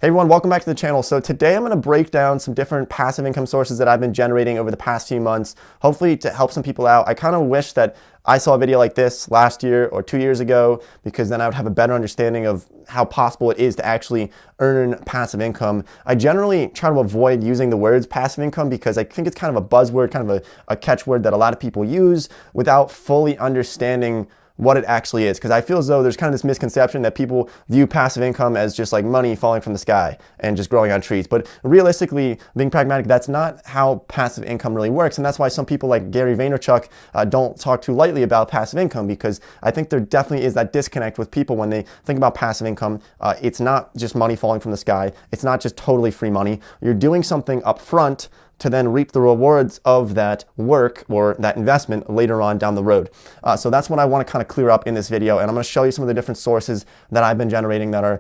Hey everyone, welcome back to the channel. So today I'm going to break down some different passive income sources that I've been generating over the past few months, hopefully to help some people out. I kind of wish that I saw a video like this last year or 2 years ago, because then I would have a better understanding of how possible it is to actually earn passive income. I generally try to avoid using the words passive income because I think it's kind of a buzzword, kind of a catchword that a lot of people use without fully understanding what it actually is, because I feel as though there's kind of this misconception that people view passive income as just like money falling from the sky and just growing on trees. But realistically, being pragmatic, that's not how passive income really works. And that's why some people like Gary Vaynerchuk don't talk too lightly about passive income, because I think there definitely is that disconnect with people when they think about passive income. It's not just money falling from the sky. It's not just totally free money. You're doing something up front to then reap the rewards of that work or that investment later on down the road. So that's what I want to kind of clear up in this video, and I'm going to show you some of the different sources that I've been generating that are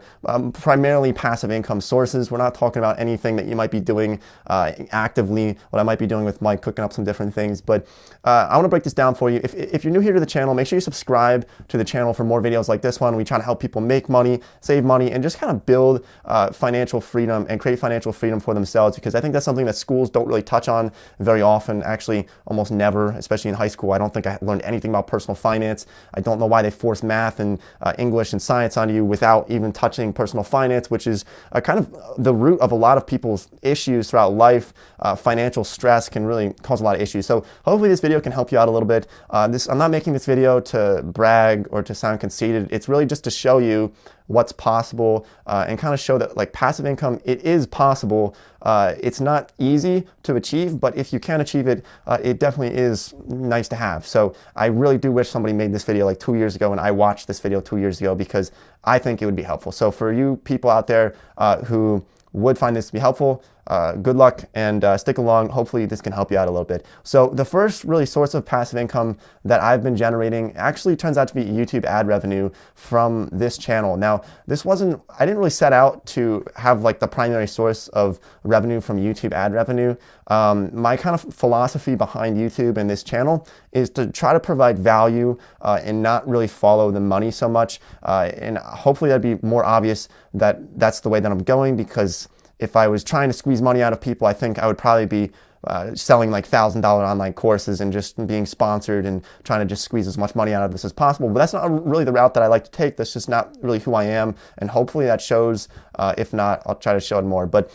primarily passive income sources. We're not talking about anything that you might be doing actively, what I might be doing with Mike, cooking up some different things, but I want to break this down for you. If you're new here to the channel, make sure you subscribe to the channel for more videos like this one. We try to help people make money, save money, and just kind of build financial freedom and create financial freedom for themselves, because I think that's something that schools don't really touch on very often, actually almost never, especially in high school. I don't think I learned anything about personal finance. I don't know why they force math and English and science on you without even touching personal finance, which is kind of the root of a lot of people's issues throughout life. Financial stress can really cause a lot of issues. So hopefully this video can help you out a little bit. I'm not making this video to brag or to sound conceited. It's really just to show you what's possible and kind of show that like passive income, it is possible. It's not easy to achieve, but if you can achieve it, it definitely is nice to have. So I really do wish somebody made this video like 2 years ago and I watched this video 2 years ago, because I think it would be helpful. So for you people out there who would find this to be helpful, good luck and stick along. Hopefully this can help you out a little bit. So the first really source of passive income that I've been generating actually turns out to be YouTube ad revenue from this channel. Now, I didn't really set out to have like the primary source of revenue from YouTube ad revenue. My kind of philosophy behind YouTube and this channel is to try to provide value and not really follow the money so much. And hopefully that'd be more obvious that that's the way that I'm going, because if I was trying to squeeze money out of people, I think I would probably be selling like $1,000 online courses and just being sponsored and trying to just squeeze as much money out of this as possible. But that's not really the route that I like to take. That's just not really who I am. And hopefully that shows. If not, I'll try to show it more. But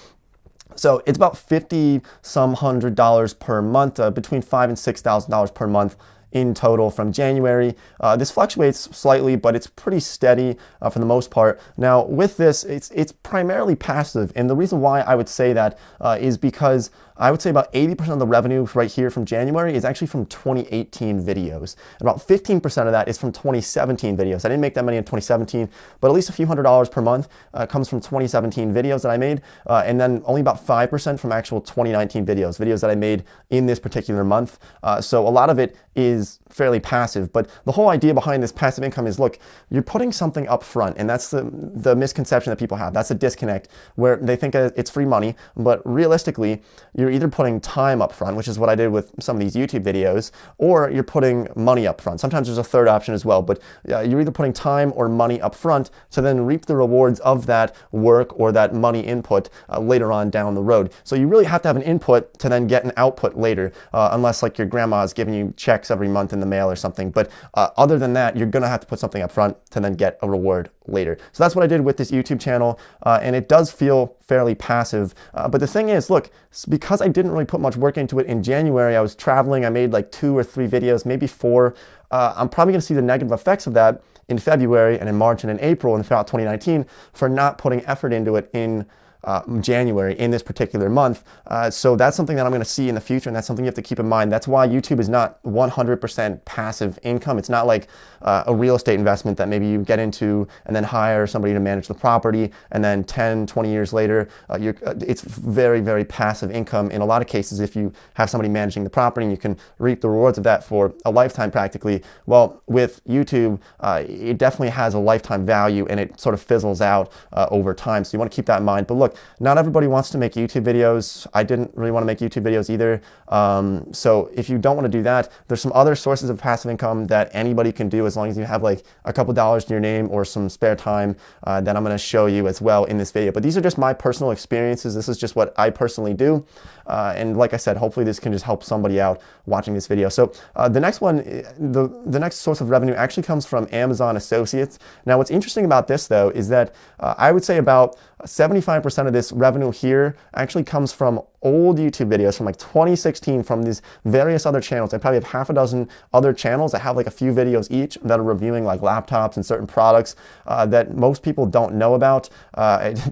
so it's about $50-some hundred per month, between $5,000 and $6,000 per month in total from January. This fluctuates slightly, but it's pretty steady for the most part. Now with this, it's primarily passive, and the reason why I would say that is because I would say about 80% of the revenue right here from January is actually from 2018 videos. And about 15% of that is from 2017 videos. I didn't make that money in 2017, but at least a few $100s per month comes from 2017 videos that I made, and then only about 5% from actual 2019 videos that I made in this particular month. So a lot of it is fairly passive, but the whole idea behind this passive income is, look, you're putting something up front, and that's the misconception that people have. That's a disconnect where they think it's free money, but realistically, you're either putting time up front, which is what I did with some of these YouTube videos, or you're putting money up front. Sometimes there's a third option as well, but you're either putting time or money up front to then reap the rewards of that work or that money input later on down the road. So you really have to have an input to then get an output later, unless like your grandma's giving you checks every month in the mail or something. But other than that, you're gonna have to put something up front to then get a reward later. So that's what I did with this YouTube channel, and it does feel fairly passive. But the thing is, look, because I didn't really put much work into it in January, I was traveling, I made like 2 or 3 videos, maybe 4. I'm probably gonna see the negative effects of that in February and in March and in April and throughout 2019 for not putting effort into it in January, in this particular month. So that's something that I'm going to see in the future, and that's something you have to keep in mind. That's why YouTube is not 100% passive income. It's not like a real estate investment that maybe you get into and then hire somebody to manage the property, and then 10, 20 years later, it's very, very passive income. In a lot of cases, if you have somebody managing the property, you can reap the rewards of that for a lifetime practically. Well, with YouTube, it definitely has a lifetime value, and it sort of fizzles out over time. So you want to keep that in mind. But look, look, not everybody wants to make YouTube videos. I didn't really want to make YouTube videos either. So if you don't want to do that, there's some other sources of passive income that anybody can do as long as you have like a couple dollars in your name or some spare time that I'm going to show you as well in this video. But these are just my personal experiences. This is just what I personally do. And like I said, hopefully this can just help somebody out watching this video. So the next one, the next source of revenue actually comes from Amazon Associates. Now what's interesting about this though is that I would say about 75% of this revenue here actually comes from old YouTube videos from like 2016 from these various other channels. I probably have half a dozen other channels that have like a few videos each that are reviewing like laptops and certain products that most people don't know about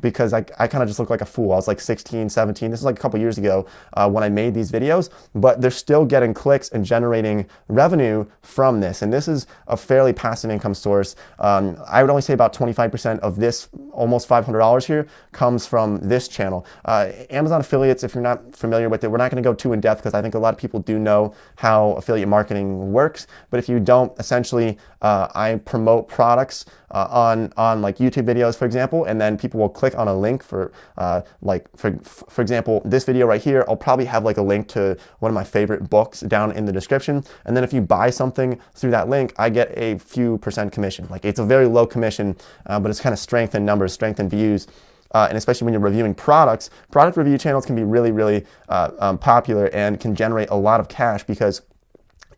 because I kind of just look like a fool. I was like 16, 17. This is like a couple years ago when I made these videos, but they're still getting clicks and generating revenue from this. And this is a fairly passive income source. I would only say about 25% of this almost $500 here comes from this channel. Amazon affiliates, if you're not familiar with it, we're not going to go too in depth because I think a lot of people do know how affiliate marketing works. But if you don't, essentially, I promote products on like YouTube videos, for example, and then people will click on a link for for example, this video right here, I'll probably have like a link to one of my favorite books down in the description. And then if you buy something through that link, I get a few percent commission. Like it's a very low commission, but it's kind of strength in numbers, strength in views. And especially when you're reviewing products, product review channels can be really popular and can generate a lot of cash because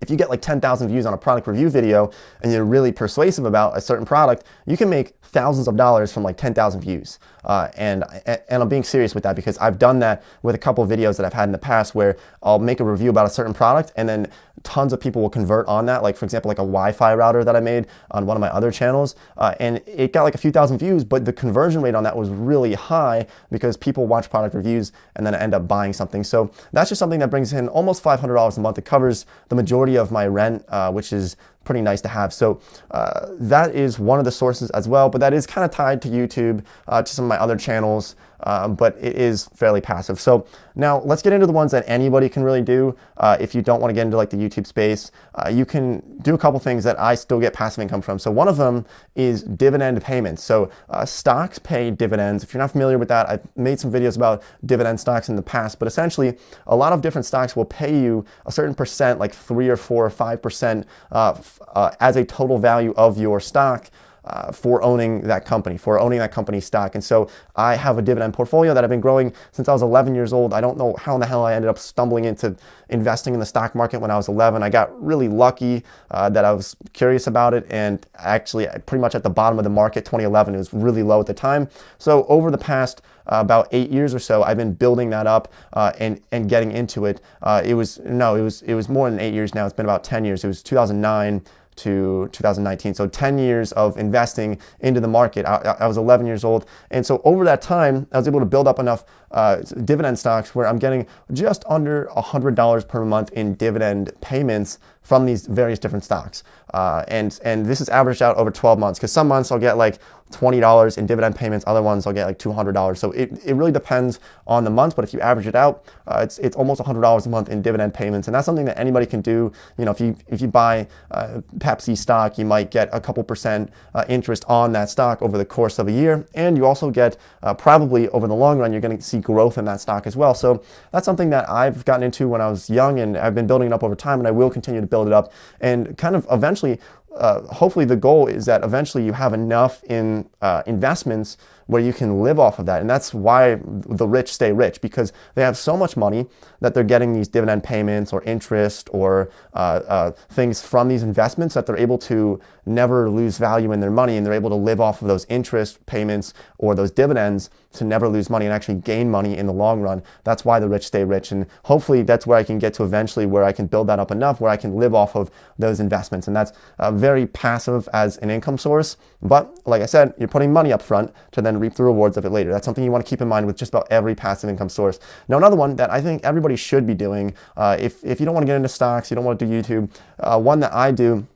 if you get like 10,000 views on a product review video and you're really persuasive about a certain product, you can make thousands of dollars from like 10,000 views. And I'm being serious with that because I've done that with a couple of videos that I've had in the past where I'll make a review about a certain product and then tons of people will convert on that. Like for example, like a Wi-Fi router that I made on one of my other channels. And it got like a few thousand views, but the conversion rate on that was really high because people watch product reviews and then end up buying something. So that's just something that brings in almost $500 a month. It covers the majority of my rent, which is pretty nice to have. So that is one of the sources as well, but that is kind of tied to YouTube, to some of my other channels, but it is fairly passive. So now let's get into the ones that anybody can really do. If you don't want to get into like the YouTube space, you can do a couple things that I still get passive income from. So one of them is dividend payments. So stocks pay dividends. If you're not familiar with that, I've made some videos about dividend stocks in the past, but essentially a lot of different stocks will pay you a certain percent, like 3 or 4 or 5% as a total value of your stock for owning that company, stock. And so I have a dividend portfolio that I've been growing since I was 11 years old. I don't know how in the hell I ended up stumbling into investing in the stock market when I was 11. I got really lucky that I was curious about it, and actually pretty much at the bottom of the market, 2011, it was really low at the time. So over the past about 8 years or so, I've been building that up and getting into it. It was more than 8 years now. It's been about 10 years. It was 2009 to 2019. So 10 years of investing into the market. I was 11 years old. And so over that time, I was able to build up enough dividend stocks where I'm getting just under $100 per month in dividend payments from these various different stocks. And this is averaged out over 12 months because some months I'll get like $20 in dividend payments, other ones I'll get like $200. So it really depends on the month, but if you average it out, it's almost $100 a month in dividend payments. And that's something that anybody can do. You know, if you buy Pepsi stock, you might get a couple percent interest on that stock over the course of a year. And you also get probably over the long run, you're going to see growth in that stock as well. So that's something that I've gotten into when I was young, and I've been building it up over time, and I will continue to build it up and kind of eventually hopefully the goal is that eventually you have enough in investments where you can live off of that. And that's why the rich stay rich, because they have so much money that they're getting these dividend payments or interest or things from these investments that they're able to never lose value in their money, and they're able to live off of those interest payments or those dividends to never lose money and actually gain money in the long run. That's why the rich stay rich. And hopefully that's where I can get to eventually, where I can build that up enough where I can live off of those investments. And that's very passive as an income source. But like I said, you're putting money up front to then reap the rewards of it later. That's something you want to keep in mind with just about every passive income source. Now, another one that I think everybody should be doing, if you don't want to get into stocks, you don't want to do YouTube, one that I do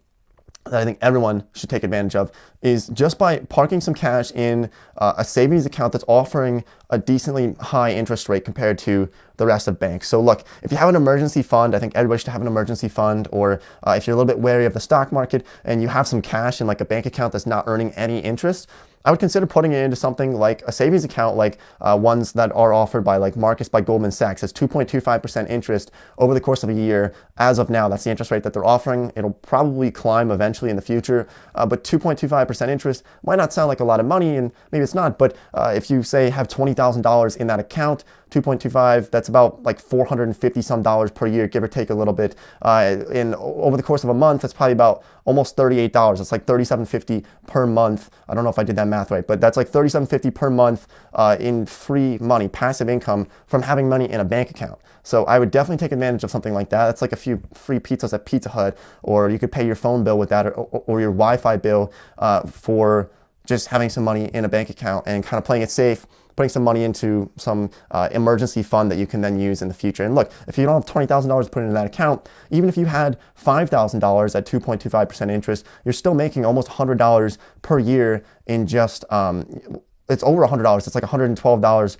that I think everyone should take advantage of is just by parking some cash in a savings account that's offering a decently high interest rate compared to the rest of banks. So look, if you have an emergency fund, I think everybody should have an emergency fund, or if you're a little bit wary of the stock market and you have some cash in like a bank account that's not earning any interest, I would consider putting it into something like a savings account, like ones that are offered by like Marcus by Goldman Sachs. It's 2.25% interest over the course of a year. As of now, that's the interest rate that they're offering. It'll probably climb eventually in the future, but 2.25% interest might not sound like a lot of money, and maybe it's not, but if you say have $20,000 in that account, 2.25, that's about like $450 some per year, give or take a little bit. Over the course of a month, that's probably about almost $38. It's like $37.50 per month. I don't know if I did that math right, but that's like $37.50 per month in free money, passive income from having money in a bank account. So I would definitely take advantage of something like that. That's like a few free pizzas at Pizza Hut, or you could pay your phone bill with that, or your Wi-Fi bill for just having some money in a bank account and kind of playing it safe, putting some money into some emergency fund that you can then use in the future. And look, if you don't have $20,000 to put into that account, even if you had $5,000 at 2.25% interest, you're still making almost $100 per year in just, it's over $100. It's like $112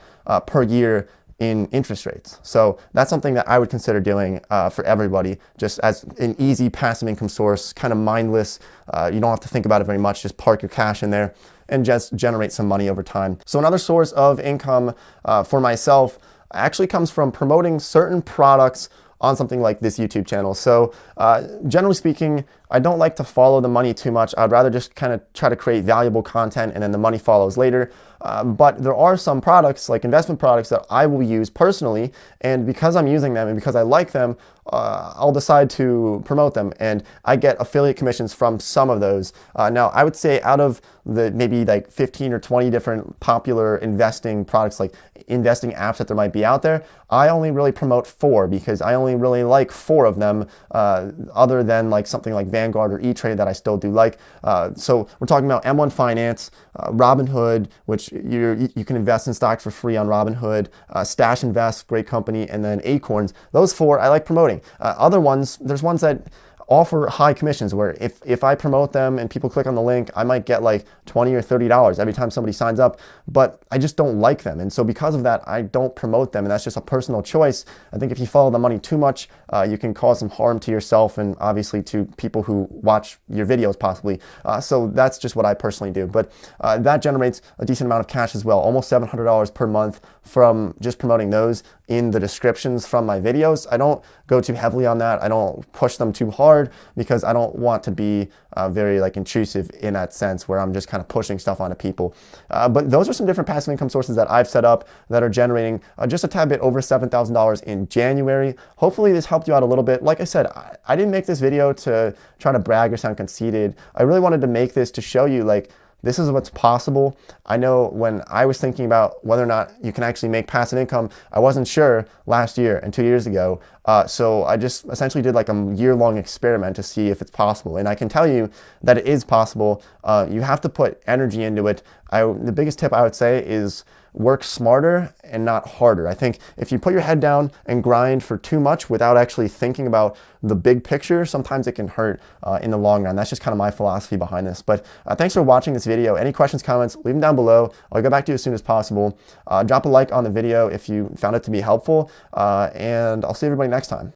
per year in interest rates. So that's something that I would consider doing for everybody, just as an easy passive income source, kind of mindless. You don't have to think about it very much. Just park your cash in there and just generate some money over time. So another source of income for myself actually comes from promoting certain products on something like this YouTube channel. So generally speaking, I don't like to follow the money too much. I'd rather just kind of try to create valuable content and then the money follows later. But there are some products, like investment products, that I will use personally, and because I'm using them and because I like them, I'll decide to promote them, and I get affiliate commissions from some of those. Now, I would say out of the maybe like 15 or 20 different popular investing products, like investing apps that there might be out there, I only really promote 4 because I only really like 4 of them, other than like something like Vanguard or E-Trade that I still do like. So we're talking about M1 Finance, Robinhood, which you can invest in stocks for free on Robinhood, Stash Invest, great company, and then Acorns. Those 4 I like promoting. Other ones, there's ones that offer high commissions where if I promote them and people click on the link, I might get like $20 or $30 every time somebody signs up, but I just don't like them. And so because of that, I don't promote them, and that's just a personal choice. I think if you follow the money too much, you can cause some harm to yourself and obviously to people who watch your videos possibly. So that's just what I personally do. But that generates a decent amount of cash as well, almost $700 per month from just promoting those in the descriptions from my videos. I don't go too heavily on that. I don't push them too hard because I don't want to be very like intrusive in that sense where I'm just kind of pushing stuff onto people. But those are some different passive income sources that I've set up that are generating just a tad bit over $7,000 in January. Hopefully this helped you out a little bit. Like I said, I didn't make this video to try to brag or sound conceited. I really wanted to make this to show you like, this is what's possible. I know when I was thinking about whether or not you can actually make passive income, I wasn't sure last year and 2 years ago. So I just essentially did like a year-long experiment to see if it's possible. And I can tell you that it is possible. You have to put energy into it. The biggest tip I would say is work smarter and not harder. I think if you put your head down and grind for too much without actually thinking about the big picture, sometimes it can hurt in the long run. That's just kind of my philosophy behind this. But thanks for watching this video. Any questions, comments, leave them down below. I'll get back to you as soon as possible. Drop a like on the video if you found it to be helpful, and I'll see everybody next time.